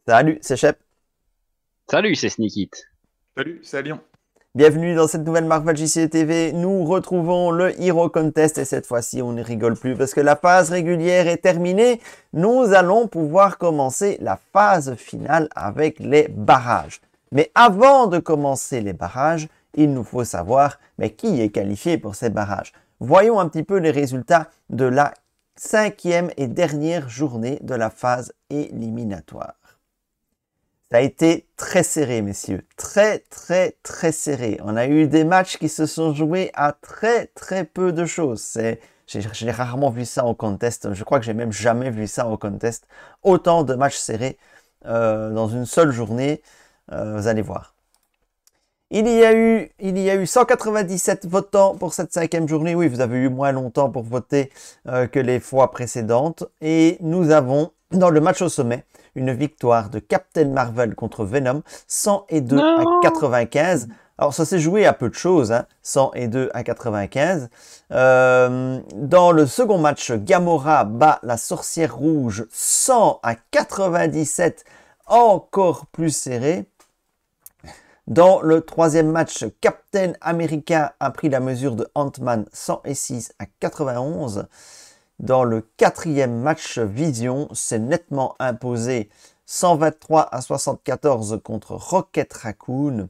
Salut, c'est Shep. Salut, c'est Sneakit. Salut, c'est Lyon. Bienvenue dans cette nouvelle Marvel JC TV. Nous retrouvons le Hero Contest et cette fois-ci, on ne rigole plus parce que la phase régulière est terminée. Nous allons pouvoir commencer la phase finale avec les barrages. Mais avant de commencer les barrages, il nous faut savoir qui est qualifié pour ces barrages. Voyons un petit peu les résultats de la 5e et dernière journée de la phase éliminatoire. Ça a été très serré, messieurs. Très serré. On a eu des matchs qui se sont joués à très peu de choses. J'ai rarement vu ça au contest. Je crois que j'ai même jamais vu ça au contest. Autant de matchs serrés dans une seule journée. Vous allez voir. Il y a eu 197 votants pour cette 5e journée. Oui, vous avez eu moins longtemps pour voter que les fois précédentes. Et nous avons, dans le match au sommet, une victoire de Captain Marvel contre Venom, 102 à 95. Alors, ça s'est joué à peu de choses, 102 à 95. Dans le second match, Gamora bat la Sorcière Rouge, 100 à 97, encore plus serré. Dans le troisième match, Captain America a pris la mesure de Ant-Man, 106 à 91. Dans le quatrième match, Vision s'est nettement imposé 123 à 74 contre Rocket Raccoon.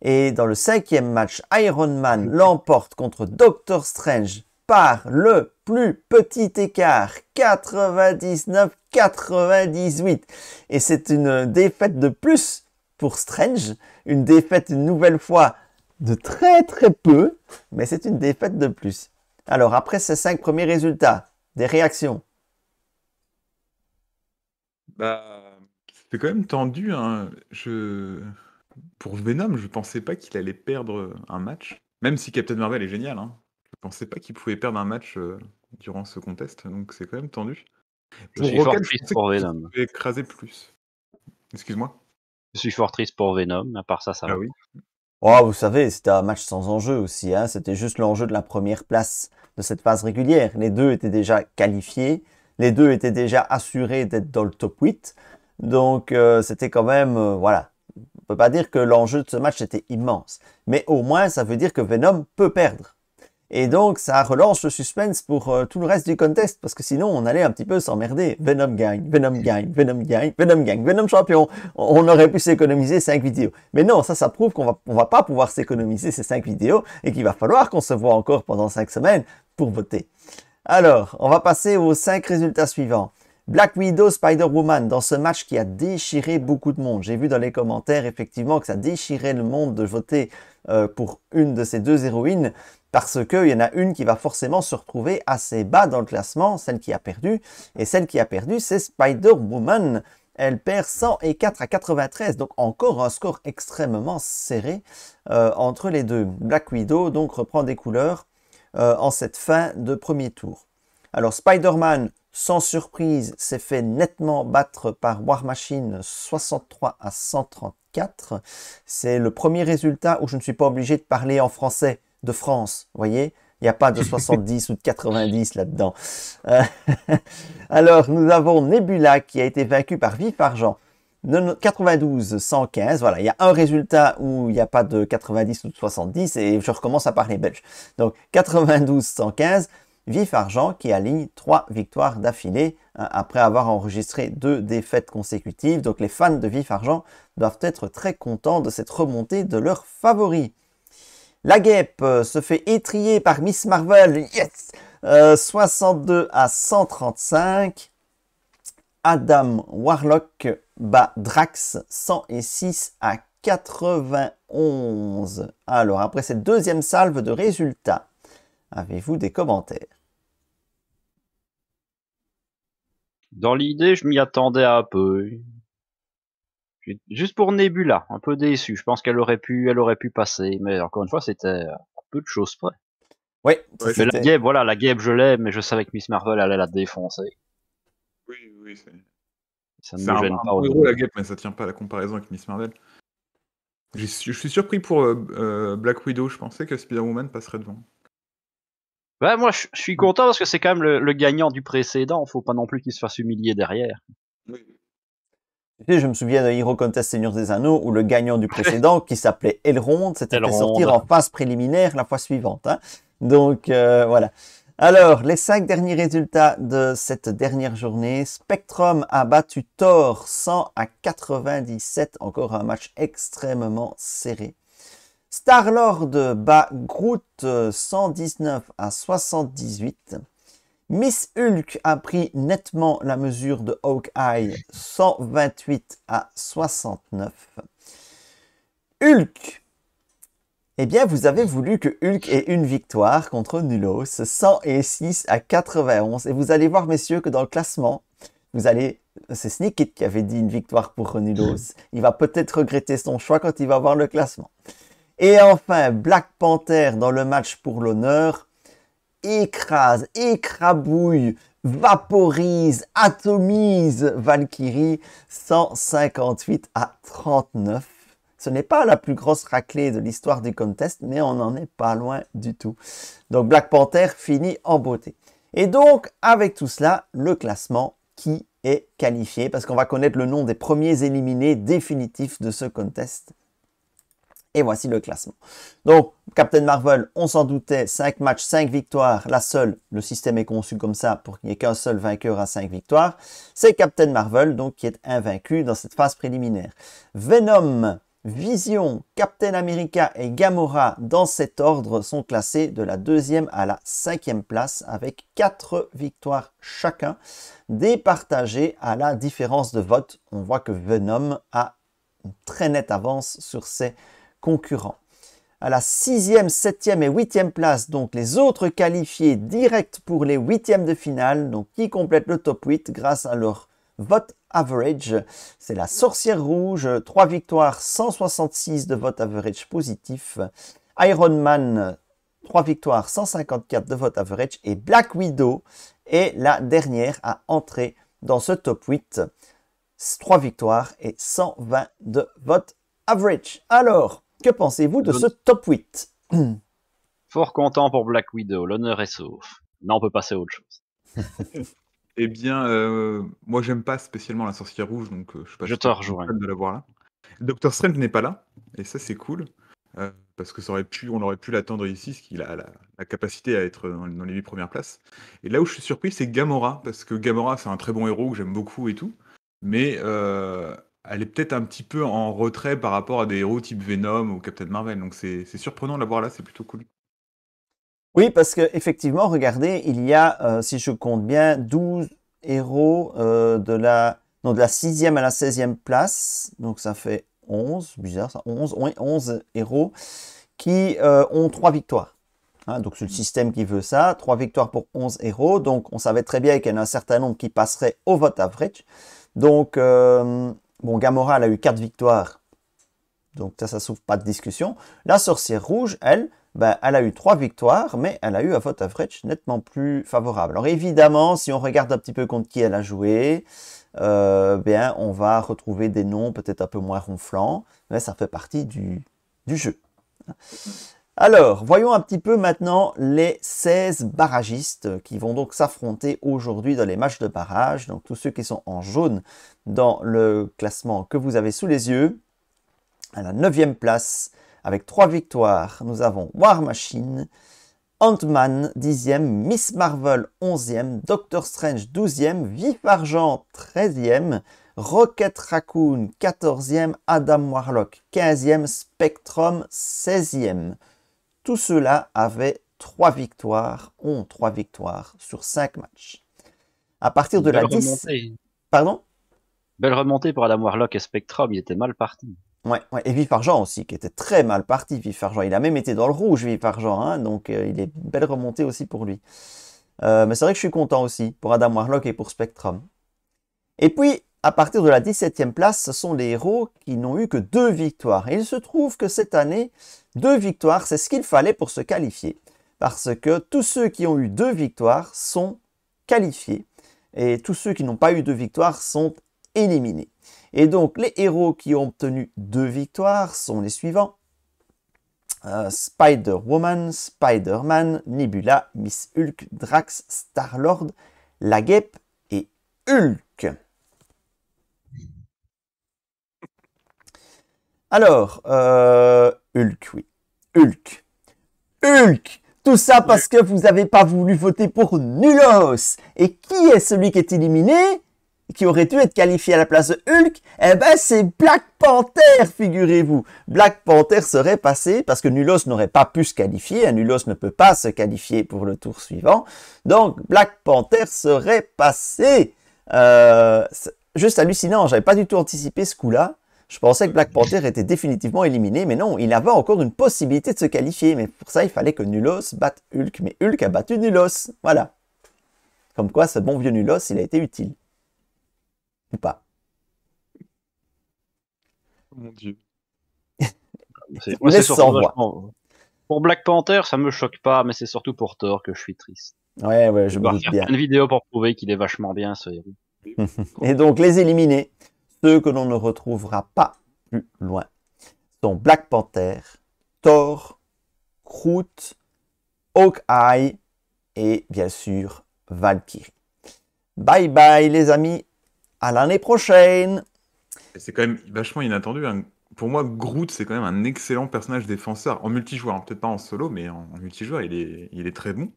Et dans le cinquième match, Iron Man l'emporte contre Doctor Strange par le plus petit écart, 99-98. Et c'est une défaite de plus pour Strange, une défaite une nouvelle fois de très peu, mais c'est une défaite de plus. Alors après ces 5 premiers résultats, des réactions? C'est quand même tendu, hein. Pour Venom, je pensais pas qu'il allait perdre un match. Même si Captain Marvel est génial, hein. Je pensais pas qu'il pouvait perdre un match durant ce contest, donc c'est quand même tendu. Je suis fort triste pour Venom. Il pouvait écraser plus. Excuse-moi. Je suis fort triste pour Venom, à part ça, ça va. Oui. Oh, vous savez, c'était un match sans enjeu aussi, C'était juste l'enjeu de la première place de cette phase régulière. Les deux étaient déjà qualifiés, les deux étaient déjà assurés d'être dans le top 8. Donc, c'était quand même, voilà. On peut pas dire que l'enjeu de ce match était immense. Mais au moins, ça veut dire que Venom peut perdre. Et donc, ça relance le suspense pour tout le reste du contest, parce que sinon, on allait un petit peu s'emmerder. Venom gagne, Venom gagne, Venom gagne, Venom gagne, Venom champion. On aurait pu s'économiser 5 vidéos. Mais non, ça prouve qu'on va pas pouvoir s'économiser ces 5 vidéos et qu'il va falloir qu'on se voit encore pendant 5 semaines pour voter. Alors, on va passer aux 5 résultats suivants. Black Widow, Spider-Woman, dans ce match qui a déchiré beaucoup de monde. J'ai vu dans les commentaires, effectivement, que ça déchirait le monde de voter pour une de ces deux héroïnes, parce qu'il y en a une qui va forcément se retrouver assez bas dans le classement, celle qui a perdu. Et celle qui a perdu, c'est Spider-Woman. Elle perd 104 à 93, donc encore un score extrêmement serré entre les deux. Black Widow, donc, reprend des couleurs en cette fin de premier tour. Alors, Spider-Man, sans surprise, s'est fait nettement battre par War Machine, 63 à 134. C'est le premier résultat où je ne suis pas obligé de parler en français de France, vous voyez, il n'y a pas de 70 ou de 90 là-dedans. Alors, nous avons Nebula qui a été vaincu par Vif Argent, 92-115. Voilà, il y a un résultat où il n'y a pas de 90 ou de 70 et je recommence à parler belge. Donc, 92-115, Vif Argent qui aligne 3 victoires d'affilée après avoir enregistré 2 défaites consécutives. Donc, les fans de Vif Argent doivent être très contents de cette remontée de leurs favoris. La guêpe se fait étriller par Miss Marvel, yes, 62 à 135. Adam Warlock bat Drax, 106 à 91. Alors, après cette deuxième salve de résultats, avez-vous des commentaires? Dans l'idée, je m'y attendais un peu. Juste pour Nebula, un peu déçu. Je pense qu'elle aurait pu passer, mais encore une fois, c'était un peu de choses près. Oui, mais la guêpe, voilà, la guêpe, je l'ai, mais je savais que Miss Marvel allait la défoncer. Oui, ça ne me gêne pas. C'est un gros la guêpe, mais ça tient pas à la comparaison avec Miss Marvel. Je suis surpris pour Black Widow. Je pensais que Spider-Woman passerait devant. Ouais, moi, je suis content parce que c'est quand même le gagnant du précédent. Faut pas non plus qu'il se fasse humilier derrière. Oui. Tu sais, je me souviens de Hero Contest Seigneur des Anneaux où le gagnant du précédent, qui s'appelait Elrond, s'était fait sortir en phase préliminaire la fois suivante. Hein. Donc, voilà. Alors, les 5 derniers résultats de cette dernière journée. Spectrum a battu Thor 100 à 97. Encore un match extrêmement serré. Star-Lord bat Groot 119 à 78. Miss Hulk a pris nettement la mesure de Hawkeye 128 à 69. Hulk. Eh bien, vous avez voulu que Hulk ait une victoire contre Nulos, 106 à 91. Et vous allez voir, messieurs, que dans le classement, c'est Sneakit qui avait dit une victoire pour Nulos. Il va peut-être regretter son choix quand il va voir le classement. Et enfin, Black Panther dans le match pour l'honneur écrase, écrabouille, vaporise, atomise Valkyrie 158 à 39. Ce n'est pas la plus grosse raclée de l'histoire du contest, mais on n'en est pas loin du tout. Donc Black Panther finit en beauté. Et donc, avec tout cela, le classement qui est qualifié, parce qu'on va connaître le nom des premiers éliminés définitifs de ce contest. Et voici le classement. Donc, Captain Marvel, on s'en doutait, 5 matchs, 5 victoires. La seule, le système est conçu comme ça pour qu'il n'y ait qu'un seul vainqueur à 5 victoires. C'est Captain Marvel, donc, qui est invaincu dans cette phase préliminaire. Venom, Vision, Captain America et Gamora, dans cet ordre, sont classés de la 2e à la 5e place avec 4 victoires chacun, départagées à la différence de vote. On voit que Venom a une très nette avance sur ses concurrents. À la 6e, 7e et 8e place, donc les autres qualifiés directs pour les 8e de finale, donc qui complètent le top 8 grâce à leur vote average. C'est la Sorcière Rouge, 3 victoires, 166 de vote average positif. Iron Man, 3 victoires, 154 de vote average. Et Black Widow est la dernière à entrer dans ce top 8. 3 victoires et 120 de vote average. Alors, que pensez-vous de ce top 8? Fort content pour Black Widow, l'honneur est sauf. Là, on peut passer à autre chose. Eh bien, moi, j'aime pas spécialement la Sorcière Rouge, donc je suis pas Je te rejoins. fan de la voir là. Doctor Strange n'est pas là, et ça, c'est cool, parce que on aurait pu l'attendre ici, parce qu'il a la capacité à être dans les 8 premières places. Et là où je suis surpris, c'est Gamora, parce que Gamora, c'est un très bon héros que j'aime beaucoup et tout, mais elle est peut-être un petit peu en retrait par rapport à des héros type Venom ou Captain Marvel, donc c'est surprenant de la voir là, c'est plutôt cool. Oui, parce que effectivement, regardez, il y a, si je compte bien, 12 héros de la 6e à la 16e place. Donc ça fait 11, bizarre ça, 11, oui, 11 héros qui ont 3 victoires. Hein, donc c'est le système qui veut ça, 3 victoires pour 11 héros. Donc on savait très bien qu'il y en a un certain nombre qui passeraient au vote average. Donc, bon, Gamora, elle a eu 4 victoires. Donc ça souffre pas de discussion. La Sorcière Rouge, elle, ben, elle a eu 3 victoires, mais elle a eu un vote average nettement plus favorable. Alors évidemment, si on regarde un petit peu contre qui elle a joué, bien, on va retrouver des noms peut-être un peu moins ronflants, mais ça fait partie du jeu. Alors, voyons un petit peu maintenant les 16 barragistes qui vont donc s'affronter aujourd'hui dans les matchs de barrage. Donc tous ceux qui sont en jaune dans le classement que vous avez sous les yeux. À la 9e place, avec 3 victoires, nous avons War Machine, Ant-Man 10e, Miss Marvel 11e, Doctor Strange 12e, Vif Argent 13e, Rocket Raccoon 14e, Adam Warlock 15e, Spectrum 16e. Tous ceux-là avaient 3 victoires, ont 3 victoires sur 5 matchs. À partir de la 10... Pardon? Belle remontée pour Adam Warlock et Spectrum, il était mal parti. Ouais, et Vif Argent aussi, qui était très mal parti, Vif Argent. Il a même été dans le rouge, Vif Argent, hein, donc il est belle remontée aussi pour lui. Mais c'est vrai que je suis content aussi pour Adam Warlock et pour Spectrum. Et puis, à partir de la 17e place, ce sont les héros qui n'ont eu que 2 victoires. Et il se trouve que cette année, 2 victoires, c'est ce qu'il fallait pour se qualifier. Parce que tous ceux qui ont eu 2 victoires sont qualifiés. Et tous ceux qui n'ont pas eu de victoire sont éliminés. Et donc, les héros qui ont obtenu 2 victoires sont les suivants. Spider-Woman, Spider-Man, Nebula, Miss Hulk, Drax, Star-Lord, la Guêpe et Hulk. Alors, Hulk, oui. Hulk. Hulk! Tout ça parce que vous n'avez pas voulu voter pour Nulos. Et qui est celui qui est éliminé? Qui aurait dû être qualifié à la place de Hulk? Eh ben, c'est Black Panther, figurez-vous. Black Panther serait passé, parce que Nulos n'aurait pas pu se qualifier. Nulos ne peut pas se qualifier pour le tour suivant. Donc, Black Panther serait passé. Juste hallucinant, j'avais pas du tout anticipé ce coup-là. Je pensais que Black Panther était définitivement éliminé, mais non, il avait encore une possibilité de se qualifier. Mais pour ça, il fallait que Nulos batte Hulk. Mais Hulk a battu Nulos. Voilà. Comme quoi, ce bon vieux Nulos, il a été utile. Ou pas. Oh mon Dieu. Moi, c'est surtout sans voix. pour Black Panther, ça me choque pas, mais c'est surtout pour Thor que je suis triste. Ouais, je me dois doute faire bien. plein de vidéos pour prouver qu'il est vachement bien, ce héros. Et donc, les éliminés, ceux que l'on ne retrouvera pas plus loin, sont Black Panther, Thor, Groot, Hawkeye et bien sûr Valkyrie. Bye bye les amis, à l'année prochaine. C'est quand même vachement inattendu, hein. Pour moi, Groot, c'est quand même un excellent personnage défenseur. En multijoueur, hein, peut-être pas en solo, mais en multijoueur, il est très bon.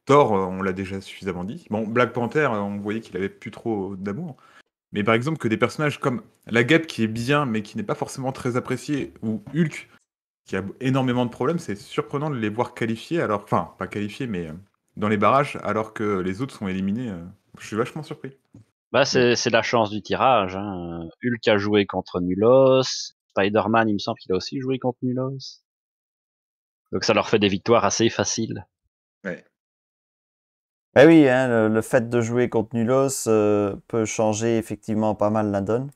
Thor, on l'a déjà suffisamment dit. Bon, Black Panther, on voyait qu'il avait plus trop d'amour. Mais par exemple, que des personnages comme la Guêpe qui est bien, mais qui n'est pas forcément très apprécié, ou Hulk, qui a énormément de problèmes, c'est surprenant de les voir qualifiés, alors, enfin, pas qualifiés, mais dans les barrages, alors que les autres sont éliminés. Je suis vachement surpris. Bah, c'est la chance du tirage. Hein. Hulk a joué contre Nulos. Spider-Man, il me semble qu'il a aussi joué contre Nulos. Donc ça leur fait des victoires assez faciles. Ouais. Eh oui, hein, le fait de jouer contre Nulos peut changer effectivement pas mal la donne.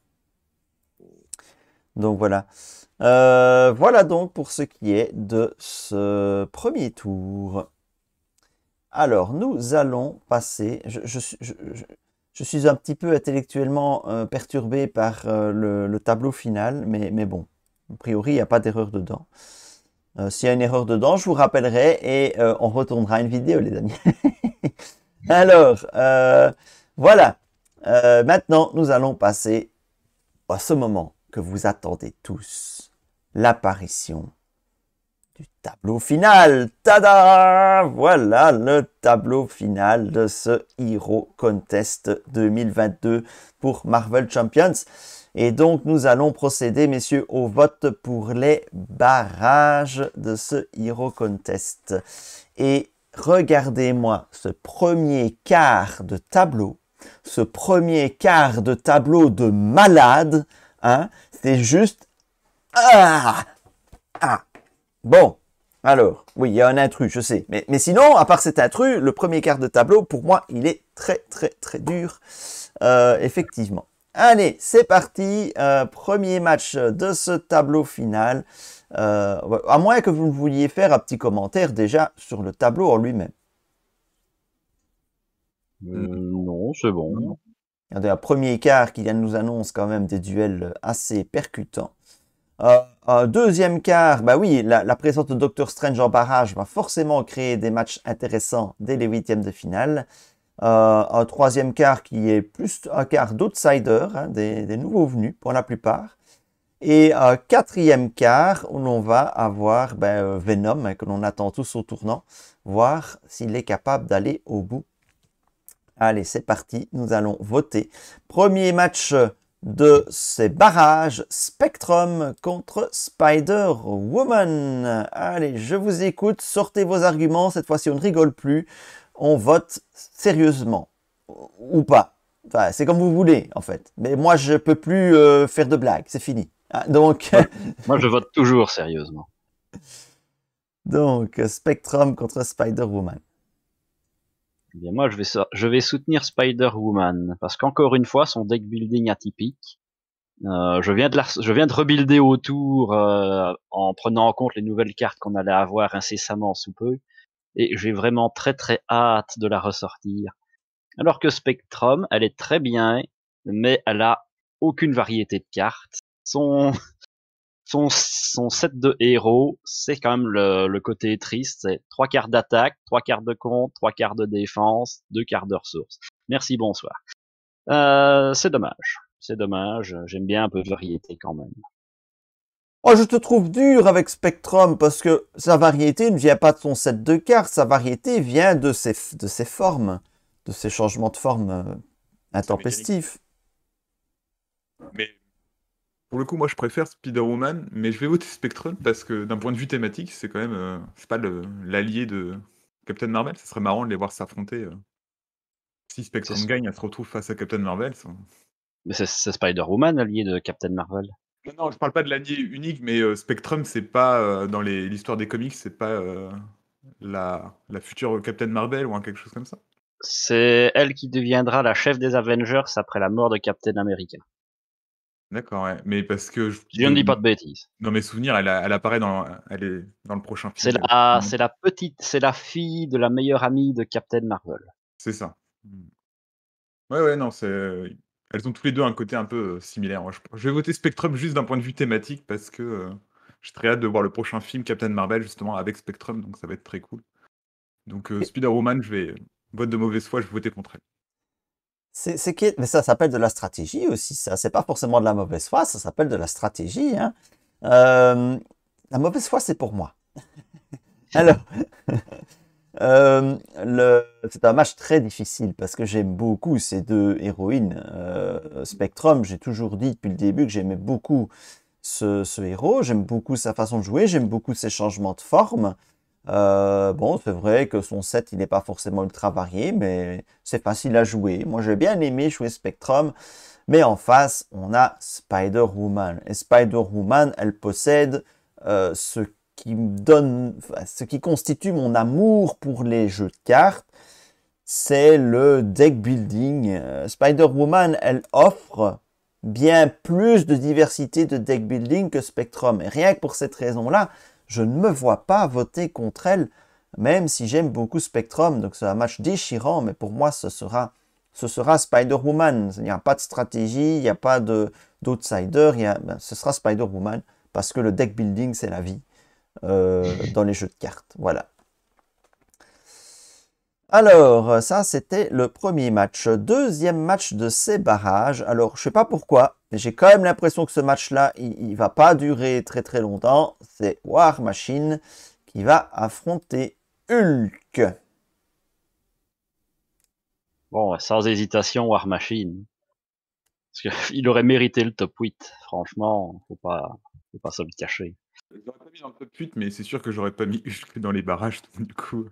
Donc voilà. Voilà donc pour ce qui est de ce premier tour. Alors, nous allons passer... Je suis un petit peu intellectuellement perturbé par le tableau final, mais bon, a priori, il n'y a pas d'erreur dedans. S'il y a une erreur dedans, je vous rappellerai et on retournera une vidéo, les amis. Alors, voilà. Maintenant, nous allons passer à ce moment que vous attendez tous. L'apparition du tableau final. Tada! Voilà le tableau final de ce Hero Contest 2022 pour Marvel Champions. Et donc, nous allons procéder, messieurs, au vote pour les barrages de ce Hero Contest. Et regardez-moi ce premier quart de tableau. Ce premier quart de tableau de malade. Hein, c'est juste... Bon, alors, oui, il y a un intrus, je sais. Mais sinon, à part cet intrus, le premier quart de tableau, pour moi, il est très dur, effectivement. Allez, c'est parti. Premier match de ce tableau final. À moins que vous ne vouliez faire un petit commentaire déjà sur le tableau en lui-même. Non, c'est bon. Regardez, un premier quart qui nous annonce quand même des duels assez percutants. Un deuxième quart, bah oui, la présence de Doctor Strange en barrage va forcément créer des matchs intéressants dès les huitièmes de finale. Un troisième quart qui est plus un quart d'outsiders, hein, des nouveaux venus pour la plupart. Et un quatrième quart où l'on va avoir Venom, hein, que l'on attend tous au tournant, voir s'il est capable d'aller au bout. Allez, c'est parti, nous allons voter. Premier match de ces barrages, Spectrum contre Spider-Woman. Allez, je vous écoute, sortez vos arguments, cette fois-ci on ne rigole plus, on vote sérieusement, ou pas. Enfin, c'est comme vous voulez, en fait. Mais moi, je peux plus faire de blagues, c'est fini. Ah, donc, moi, je vote toujours sérieusement. Donc, Spectrum contre Spider-Woman. Eh bien, moi, je vais soutenir Spider-Woman parce qu'encore une fois, son deck building atypique. Je viens de rebuilder autour en prenant en compte les nouvelles cartes qu'on allait avoir incessamment sous peu, et j'ai vraiment très hâte de la ressortir. Alors que Spectrum, elle est très bien, mais elle a aucune variété de cartes. Son set de héros, c'est quand même le côté triste. C'est 3 cartes d'attaque, 3 cartes de compte, 3 cartes de défense, 2 cartes de ressources. Merci, bonsoir. C'est dommage. C'est dommage. J'aime bien un peu de variété quand même. Oh, je te trouve dur avec Spectrum parce que sa variété ne vient pas de son set de cartes, sa variété vient de ses formes, de ses changements de forme sa mécanique. intempestifs. Mais pour le coup, moi, je préfère Spider-Woman, mais je vais voter Spectrum parce que d'un point de vue thématique, c'est quand même, c'est pas l'allié de Captain Marvel. Ça serait marrant de les voir s'affronter. Si Spectrum C'est- gagne, elle se retrouve face à Captain Marvel. Mais c'est Spider-Woman, allié de Captain Marvel. Non, non, je parle pas de l'allié unique, mais Spectrum, c'est pas dans l'histoire des comics, c'est pas la future Captain Marvel ou quelque chose comme ça. C'est elle qui deviendra la chef des Avengers après la mort de Captain America. D'accord, ouais. Mais parce que Je ne dis pas de bêtises. dans mes souvenirs, elle apparaît elle est dans le prochain film. C'est la fille de la meilleure amie de Captain Marvel. C'est ça. Ouais, ouais, non, elles ont tous les deux un côté un peu similaire. Moi, je vais voter Spectrum juste d'un point de vue thématique parce que j'ai très hâte de voir le prochain film Captain Marvel justement avec Spectrum, donc ça va être très cool. Donc Spider-Woman, vote de mauvaise foi, je vais voter contre elle. Mais ça s'appelle de la stratégie aussi, ça. C'est pas forcément de la mauvaise foi, ça s'appelle de la stratégie, hein. La mauvaise foi, c'est pour moi. Alors, c'est un match très difficile parce que j'aime beaucoup ces deux héroïnes. Spectrum, j'ai toujours dit depuis le début que j'aimais beaucoup ce héros, j'aime beaucoup sa façon de jouer, j'aime beaucoup ses changements de forme. Bon, c'est vrai que son set, il n'est pas forcément ultra varié, mais c'est facile à jouer. Moi, j'ai bien aimé jouer Spectrum, mais en face, on a Spider-Woman. Et Spider-Woman, elle possède ce qui me donne, enfin, ce qui constitue mon amour pour les jeux de cartes, c'est le deck building. Spider-Woman, elle offre bien plus de diversité de deck building que Spectrum. Et rien que pour cette raison-là, je ne me vois pas voter contre elle, même si j'aime beaucoup Spectrum. Donc c'est un match déchirant, mais pour moi, ce sera Spider-Woman. Il n'y a pas de stratégie, il n'y a pas d'outsider, ce sera Spider-Woman, parce que le deck building, c'est la vie dans les jeux de cartes. Voilà. Alors, ça, c'était le premier match. Deuxième match de ces barrages. Alors, je sais pas pourquoi, mais j'ai quand même l'impression que ce match-là, il va pas durer très très longtemps. C'est War Machine qui va affronter Hulk. Bon, sans hésitation, War Machine. Parce qu'il aurait mérité le top 8. Franchement, faut pas se le cacher. J'aurais pas mis dans le top 8, mais c'est sûr que j'aurais pas mis Hulk dans les barrages, du coup.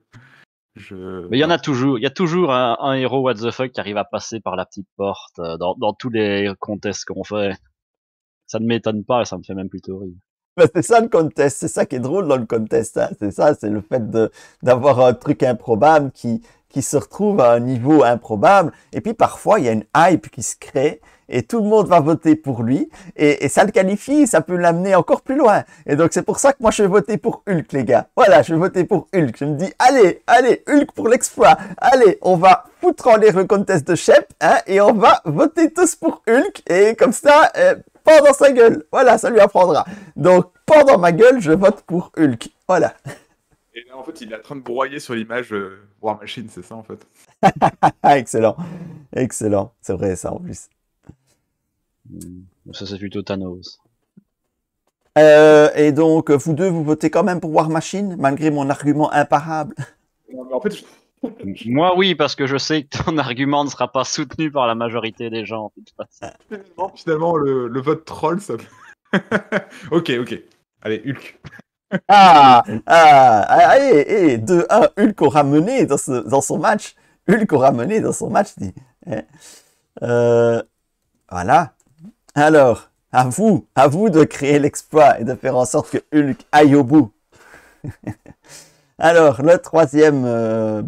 Mais il y en Non. a toujours. Il y a toujours un héros what the fuck qui arrive à passer par la petite porte dans tous les contests qu'on fait. Ça ne m'étonne pas, ça me fait même plutôt rire. Ben, c'est ça le contest, c'est ça qui est drôle dans le contest, hein. C'est ça, c'est le fait d'avoir un truc improbable qui se retrouve à un niveau improbable. Et puis parfois, il y a une hype qui se crée et tout le monde va voter pour lui. Et ça le qualifie, ça peut l'amener encore plus loin. Et donc c'est pour ça que moi je vais voter pour Hulk, les gars. Voilà, je vais voter pour Hulk. Je me dis, allez, allez, Hulk pour l'exploit. Allez, on va foutre en l'air le contest de Shep, hein, et on va voter tous pour Hulk. Et comme ça, dans sa gueule. Voilà, ça lui apprendra. Donc, dans ma gueule, je vote pour Hulk. Voilà. Et là, en fait, il est en train de broyer sur l'image War Machine, c'est ça, en fait. Excellent. Excellent. C'est vrai, ça, en plus. Ça, c'est plutôt Thanos. Et donc, vous deux, vous votez quand même pour War Machine, malgré mon argument imparable. Non, mais en fait, Moi, oui, parce que je sais que ton argument ne sera pas soutenu par la majorité des gens. De toute façon. finalement, le vote troll, ça. Ok, ok. Allez, Hulk. Allez, 2-1, Hulk aura mené dans son match. Hulk aura mené dans son match, dit. Voilà. Alors, à vous de créer l'exploit et de faire en sorte que Hulk aille au bout. Alors, le troisième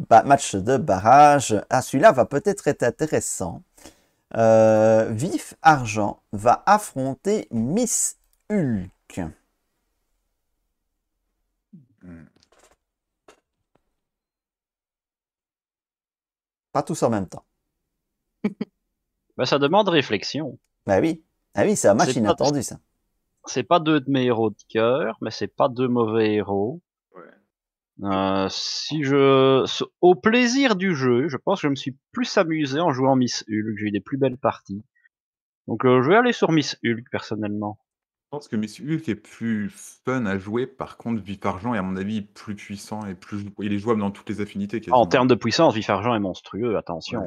match de barrage. Ah, celui-là va peut-être être intéressant. Vif Argent va affronter Miss Hulk. Pas tous en même temps. Ben, ça demande réflexion. Bah oui. Ah oui, c'est un match inattendu, ça. C'est pas deux de mes héros de cœur, mais c'est pas deux mauvais héros. Ouais. Au plaisir du jeu, je pense que je me suis plus amusé en jouant Miss Hulk. J'ai eu des plus belles parties. Donc je vais aller sur Miss Hulk personnellement. pense que Miss Hulk est plus fun à jouer. Par contre, Vif Argent est à mon avis plus puissant et il est jouable dans toutes les affinités En quasiment. termes de puissance, Vif Argent est monstrueux, Ouais. attention.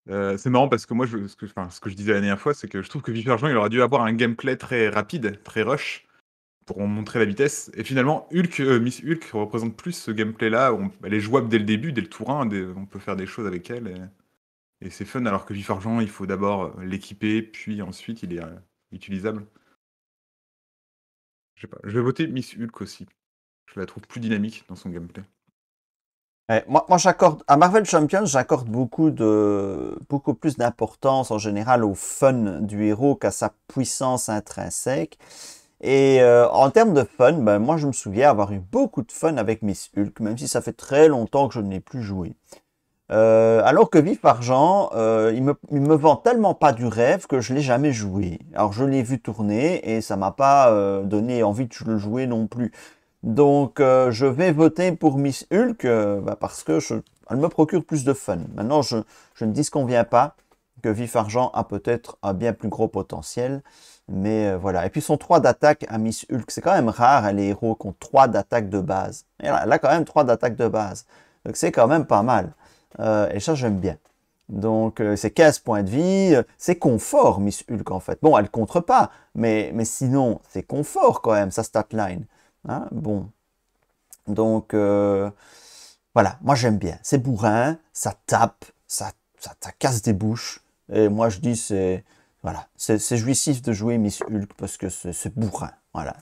C'est marrant parce que moi, ce que je disais la dernière fois, c'est que je trouve que Vif Argent, il aurait dû avoir un gameplay très rapide, très rush, pour en montrer la vitesse. Et finalement, Miss Hulk représente plus ce gameplay-là. Elle est jouable dès le début, dès le tour 1. On peut faire des choses avec elle. Et c'est fun, alors que Vif Argent, il faut d'abord l'équiper, puis ensuite il est utilisable. Je sais pas. Je vais voter Miss Hulk aussi. Je la trouve plus dynamique dans son gameplay. Ouais, moi j'accorde à Marvel Champions, j'accorde beaucoup plus d'importance en général au fun du héros qu'à sa puissance intrinsèque. Et en termes de fun, ben, moi je me souviens avoir eu beaucoup de fun avec Miss Hulk, même si ça fait très longtemps que je n'ai plus joué. Alors que Vif Argent, il me vend tellement pas du rêve que je l'ai jamais joué. Alors je l'ai vu tourner et ça m'a pas donné envie de le jouer non plus. Donc je vais voter pour Miss Hulk parce que elle me procure plus de fun. Maintenant, je ne disconviens pas que Vif Argent a peut-être un bien plus gros potentiel. Mais voilà. Et puis son 3 d'attaque à Miss Hulk, c'est quand même rare, hein, les héros qui ont 3 d'attaque de base. Et elle a quand même 3 d'attaque de base. Donc c'est quand même pas mal. Et ça, j'aime bien. Donc c'est 15 points de vie. C'est confort, Miss Hulk, en fait. Bon, elle contre pas. Mais sinon, c'est confort quand même, sa statline. Hein, bon. Donc voilà, moi j'aime bien. C'est bourrin, ça tape, ça casse des bouches. Et moi je dis c'est voilà, c'est jouissif de jouer Miss Hulk parce que c'est bourrin. Voilà.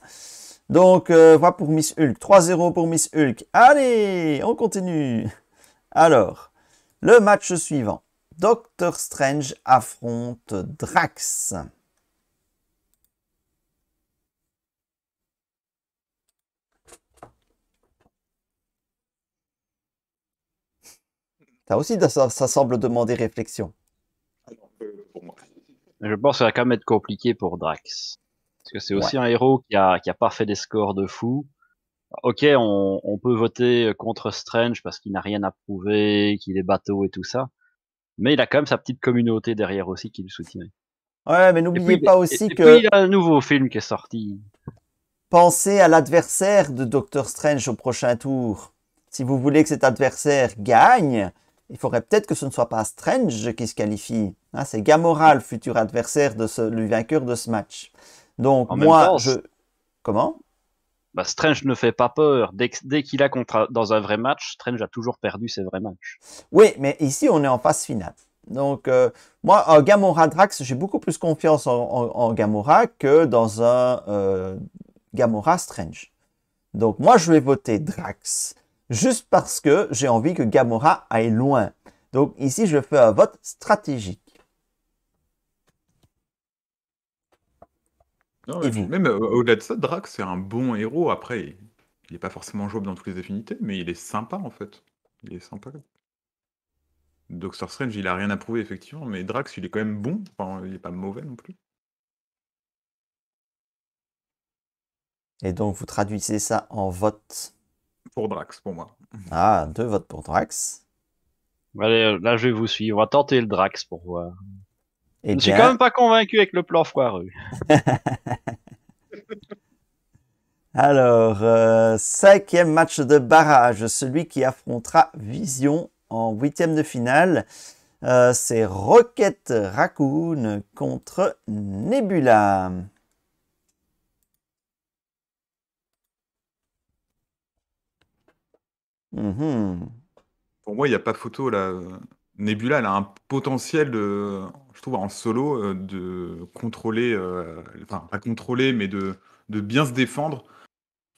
Donc voilà pour Miss Hulk. 3-0 pour Miss Hulk. Allez, on continue. Alors, le match suivant. Doctor Strange affronte Drax. Ça aussi, ça semble demander réflexion. Pour moi. Je pense que ça va quand même être compliqué pour Drax. Parce que c'est Ouais. aussi un héros qui a pas fait des scores de fou. Ok, on peut voter contre Strange parce qu'il n'a rien à prouver, qu'il est bateau et tout ça. Mais il a quand même sa petite communauté derrière aussi qui le soutient. Ouais, mais Et n'oubliez puis, pas aussi et puis que il y a un nouveau film qui est sorti. pensez à l'adversaire de Doctor Strange au prochain tour. Si vous voulez que cet adversaire gagne, il faudrait peut-être que ce ne soit pas Strange qui se qualifie. Hein, c'est Gamora, le futur adversaire le vainqueur de ce match. Donc En même moi, temps, Comment? bah, Strange ne fait pas peur. Dès qu'il a dans un vrai match, Strange a toujours perdu ses vrais matchs. Oui, mais ici, on est en phase finale. Donc, moi, en Gamora Drax, j'ai beaucoup plus confiance en Gamora que dans un Gamora Strange. Donc, moi, je vais voter Drax, juste parce que j'ai envie que Gamora aille loin. Donc, ici, je fais un vote stratégique. Non, Et et puis vous? même au-delà de ça, Drax, c'est un bon héros. Après, il n'est pas forcément jouable dans toutes les affinités, mais il est sympa en fait. Il est sympa. Doctor Strange, il a rien à prouver effectivement, mais Drax, il est quand même bon. Enfin, il est pas mauvais non plus. Et donc, vous traduisez ça en vote. Pour Drax, pour moi. Ah, 2 votes pour Drax. Allez, là, je vais vous suivre. On va tenter le Drax pour voir. Eh Je ne suis quand bien, même pas convaincu avec le plan foireux. alors, 5e match de barrage, celui qui affrontera Vision en 8e de finale. C'est Rocket Raccoon contre Nebula. Mhm. Pour moi, il n'y a pas photo là. Nebula, elle a un potentiel, je trouve, en solo, de contrôler, enfin, pas contrôler, mais de bien se défendre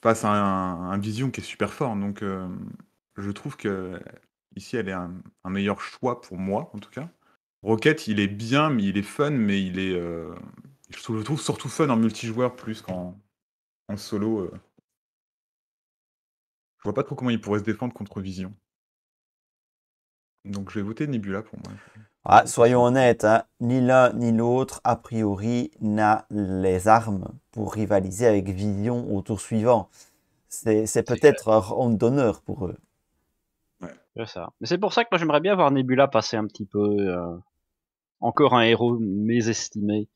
face à un Vision qui est super fort. Donc, je trouve que ici, elle est un meilleur choix pour moi, en tout cas. Rocket, il est bien, mais il est fun, mais je le trouve surtout fun en multijoueur plus qu'en solo. Je vois pas trop comment il pourrait se défendre contre Vision. Donc, je vais voter Nebula pour moi. Ah, soyons honnêtes, hein, ni l'un ni l'autre, a priori, n'a les armes pour rivaliser avec Vision au tour suivant. C'est peut-être un round d'honneur pour eux. C'est ça. Mais c'est pour ça que moi j'aimerais bien voir Nebula passer un petit peu. Encore un héros mésestimé.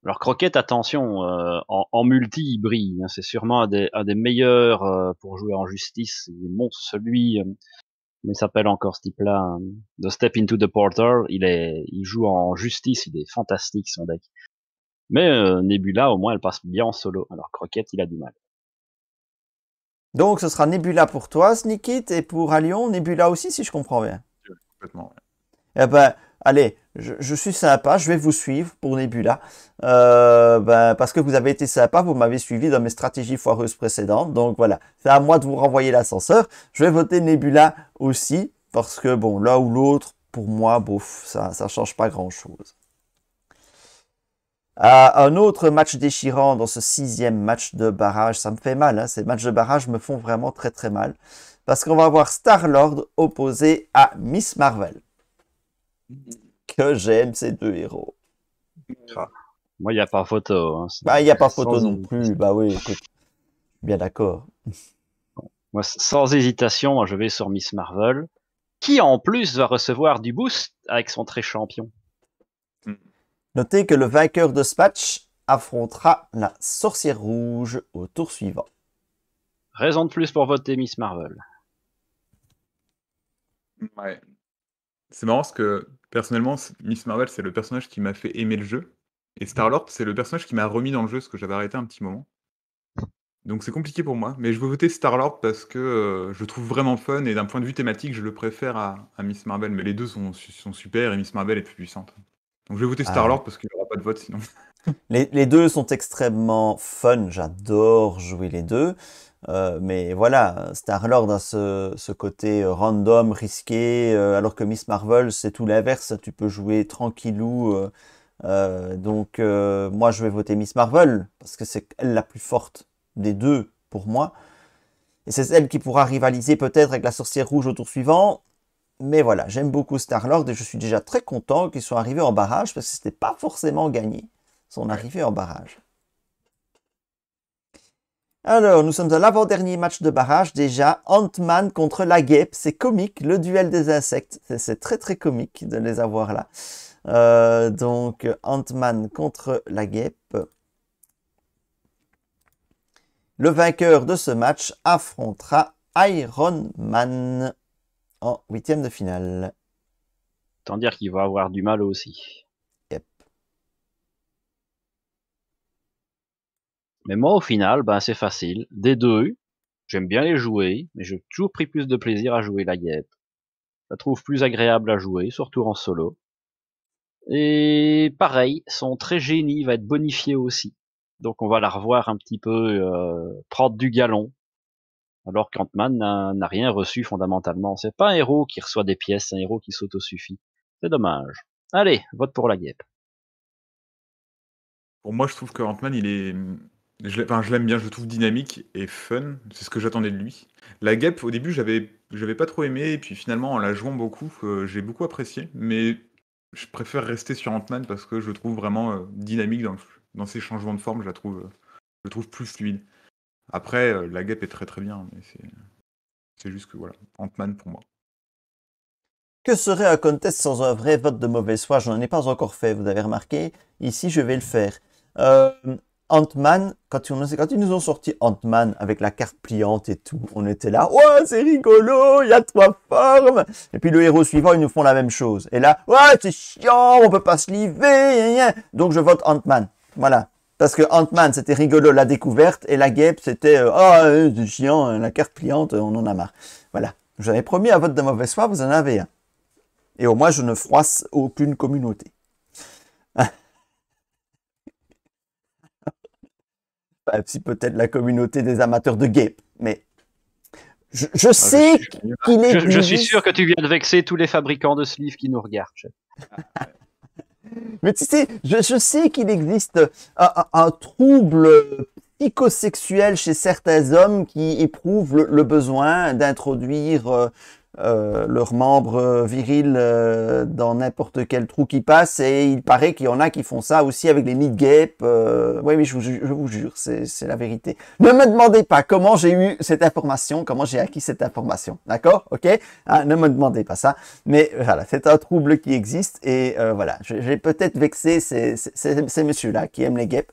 Alors Croquette, attention, en multi, il brille. Hein, c'est sûrement un des meilleurs pour jouer en justice. Il montre celui, comment il s'appelle encore ce type-là, de Step into the Portal. Il joue en justice, il est fantastique son deck. Mais Nebula, au moins, elle passe bien en solo. Alors Croquette, il a du mal. Donc, ce sera Nebula pour toi, Sneakit, et pour Alion, Nebula aussi, si je comprends bien. Complètement. Eh ben, allez, je suis sympa, je vais vous suivre pour Nebula. Parce que vous avez été sympa, vous m'avez suivi dans mes stratégies foireuses précédentes. Donc voilà, c'est à moi de vous renvoyer l'ascenseur. Je vais voter Nebula aussi, parce que bon, l'un ou l'autre, pour moi, bof, ça change pas grand-chose. Un autre match déchirant dans ce 6e match de barrage, ça me fait mal, hein, ces matchs de barrage me font vraiment très très mal. Parce qu'on va avoir Star-Lord opposé à Miss Marvel. Que j'aime ces deux héros. Moi, il n'y a pas photo. Hein, bah, il n'y a pas photo non plus. Bah oui, écoute, bien d'accord. Moi, sans hésitation, moi, je vais sur Miss Marvel, qui en plus va recevoir du boost avec son très champion. Notez que le vainqueur de ce match affrontera la sorcière rouge au tour suivant. Raison de plus pour voter Miss Marvel. Ouais. C'est marrant parce que, personnellement, Miss Marvel, c'est le personnage qui m'a fait aimer le jeu. Et Star-Lord, c'est le personnage qui m'a remis dans le jeu, parce que j'avais arrêté un petit moment. Donc c'est compliqué pour moi. Mais je veux voter Star-Lord parce que je le trouve vraiment fun, et d'un point de vue thématique, je le préfère à Miss Marvel. Mais les deux sont super, et Miss Marvel est plus puissante. Donc je vais voter Star-Lord parce qu'il n'y aura pas de vote sinon. Les deux sont extrêmement fun, j'adore jouer les deux. Mais voilà, Star-Lord a ce côté random, risqué, alors que Miss Marvel, c'est tout l'inverse. Tu peux jouer tranquillou. Donc, moi, je vais voter Miss Marvel, parce que c'est elle la plus forte des deux, pour moi. Et c'est celle qui pourra rivaliser peut-être avec la sorcière rouge au tour suivant. Mais voilà, j'aime beaucoup Star-Lord et je suis déjà très content qu'ils soient arrivés en barrage, parce que c'était pas forcément gagné, son arrivée en barrage. Alors, nous sommes à l'avant-dernier match de barrage déjà. Ant-Man contre la guêpe. C'est comique, le duel des insectes. C'est très très comique de les avoir là. Donc, Ant-Man contre la guêpe. Le vainqueur de ce match affrontera Iron Man en 8e de finale. Autant dire qu'il va avoir du mal aussi. Yep. Mais moi, au final, ben, c'est facile. Des deux, j'aime bien les jouer, mais j'ai toujours pris plus de plaisir à jouer la guêpe. Je la trouve plus agréable à jouer, surtout en solo. Et pareil, son trait génie va être bonifié aussi. Donc on va la revoir un petit peu prendre du galon. Alors qu'Ant-Man n'a rien reçu fondamentalement. C'est pas un héros qui reçoit des pièces, c'est un héros qui s'autosuffit. C'est dommage. Allez, vote pour la guêpe. Pour moi, je trouve que Ant-Man, il est. Je l'aime bien, je le trouve dynamique et fun. C'est ce que j'attendais de lui. La guêpe, au début, j'avais pas trop aimé, et puis finalement, en la jouant beaucoup, j'ai beaucoup apprécié. Mais je préfère rester sur Ant-Man parce que je le trouve vraiment dynamique dans ses changements de forme. Je le trouve plus fluide. Après, la guêpe est très très bien, mais c'est juste que voilà, Ant-Man pour moi. Que serait un contest sans un vrai vote de mauvaise foi? Je n'en ai pas encore fait, vous avez remarqué. Ici, je vais le faire. Ant-Man, quand ils nous ont sorti Ant-Man avec la carte pliante et tout, on était là, ouais, c'est rigolo, il y a 3 formes. Et puis le héros suivant, ils nous font la même chose. Et là, ouais, c'est chiant, on peut pas se livrer. Donc je vote Ant-Man. Voilà. Parce que Ant-Man, c'était rigolo, la découverte, et la guêpe, c'était, c'est chiant, la carte pliante, on en a marre. Voilà. Je vous avais promis un vote de mauvaise foi, vous en avez un. Et au moins, je ne froisse aucune communauté. Si peut-être la communauté des amateurs de guêpes, mais je sais qu'il est... Je suis sûr que tu viens de vexer tous les fabricants de sleeves qui nous regardent. Mais tu sais, je sais qu'il existe un trouble psychosexuel chez certains hommes qui éprouvent le besoin d'introduire leurs membres virils dans n'importe quel trou qui passe, et il paraît qu'il y en a qui font ça aussi avec les nids de guêpes. Oui, oui, je vous jure, c'est la vérité. Ne me demandez pas comment j'ai eu cette information, comment j'ai acquis cette information, d'accord? Ok? Hein, ne me demandez pas ça, mais voilà, c'est un trouble qui existe, et voilà, j'ai peut-être vexé ces messieurs-là qui aiment les guêpes.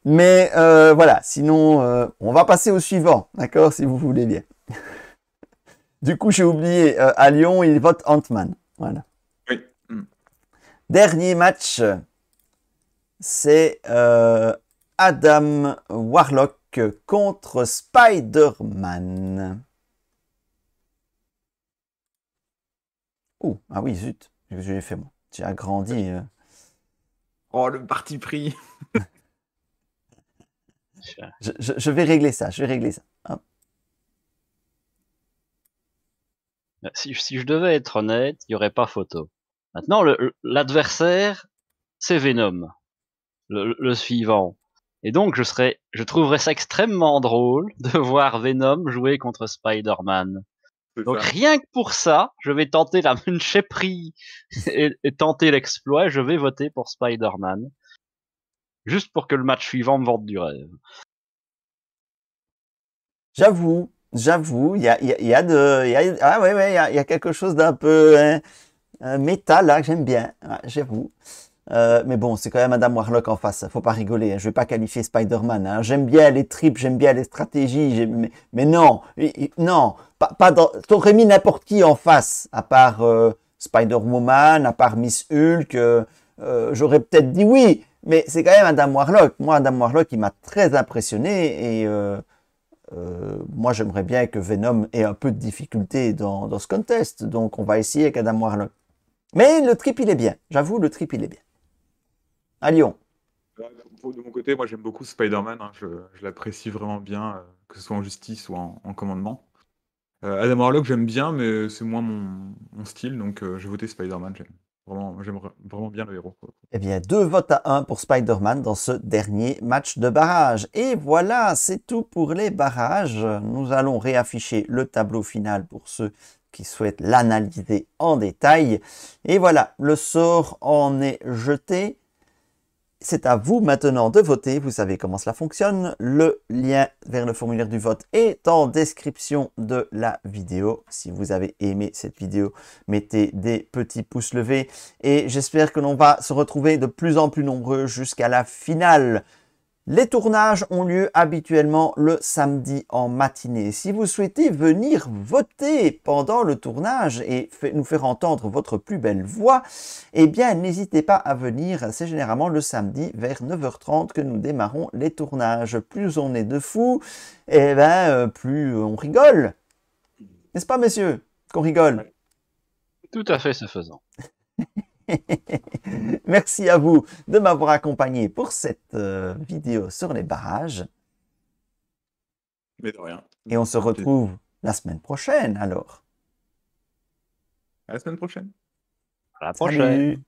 Mais voilà, sinon, on va passer au suivant, d'accord, si vous voulez bien. Du coup, j'ai oublié, à Lyon, il vote Ant-Man. Voilà. Oui. Dernier match, c'est Adam Warlock contre Spider-Man. Oh, ah oui, zut, je l'ai fait moi. J'ai agrandi. Oh, le parti pris. Je vais régler ça, je vais régler ça. Hop. Si je devais être honnête, il n'y aurait pas photo. Maintenant, l'adversaire, c'est Venom, le suivant. Et donc, je trouverais ça extrêmement drôle de voir Venom jouer contre Spider-Man. Donc, rien que pour ça, je vais tenter la muncheperie et tenter l'exploit. Je vais voter pour Spider-Man. Juste pour que le match suivant me vende du rêve. J'avoue, il y a quelque chose d'un peu méta là que j'aime bien, ouais, j'avoue. Mais bon, c'est quand même Adam Warlock en face, faut pas rigoler, hein. Je vais pas qualifier Spider-Man, hein. J'aime bien les tripes, j'aime bien les stratégies, mais non, non, pas dans... T'aurais mis n'importe qui en face, à part Spider-Woman, à part Miss Hulk, j'aurais peut-être dit oui, mais c'est quand même Adam Warlock. Moi, Adam Warlock, il m'a très impressionné, et moi, j'aimerais bien que Venom ait un peu de difficulté dans ce contest, donc on va essayer avec Adam Warlock. Mais le trip, il est bien, j'avoue, le trip, il est bien. À Lyon. De mon côté, moi j'aime beaucoup Spider-Man, hein. Je l'apprécie vraiment bien, que ce soit en justice ou en commandement. Adam Warlock, j'aime bien, mais c'est moins mon style, donc j'ai voté Spider-Man. J'aime vraiment bien le héros. Eh bien, 2 votes à 1 pour Spider-Man dans ce dernier match de barrage. Et voilà, c'est tout pour les barrages. Nous allons réafficher le tableau final pour ceux qui souhaitent l'analyser en détail. Et voilà, le sort en est jeté. C'est à vous maintenant de voter, vous savez comment cela fonctionne. Le lien vers le formulaire du vote est en description de la vidéo. Si vous avez aimé cette vidéo, mettez des petits pouces levés. Et j'espère que l'on va se retrouver de plus en plus nombreux jusqu'à la finale. Les tournages ont lieu habituellement le samedi en matinée. Si vous souhaitez venir voter pendant le tournage et nous faire entendre votre plus belle voix, eh bien n'hésitez pas à venir. C'est généralement le samedi vers 9h30 que nous démarrons les tournages. Plus on est de fous, eh ben, plus on rigole. N'est-ce pas, messieurs, qu'on rigole? Tout à fait, c'est faisant. Merci à vous de m'avoir accompagné pour cette vidéo sur les barrages. Mais de rien. Et on se retrouve la semaine prochaine alors. À la semaine prochaine. À la prochaine. Salut.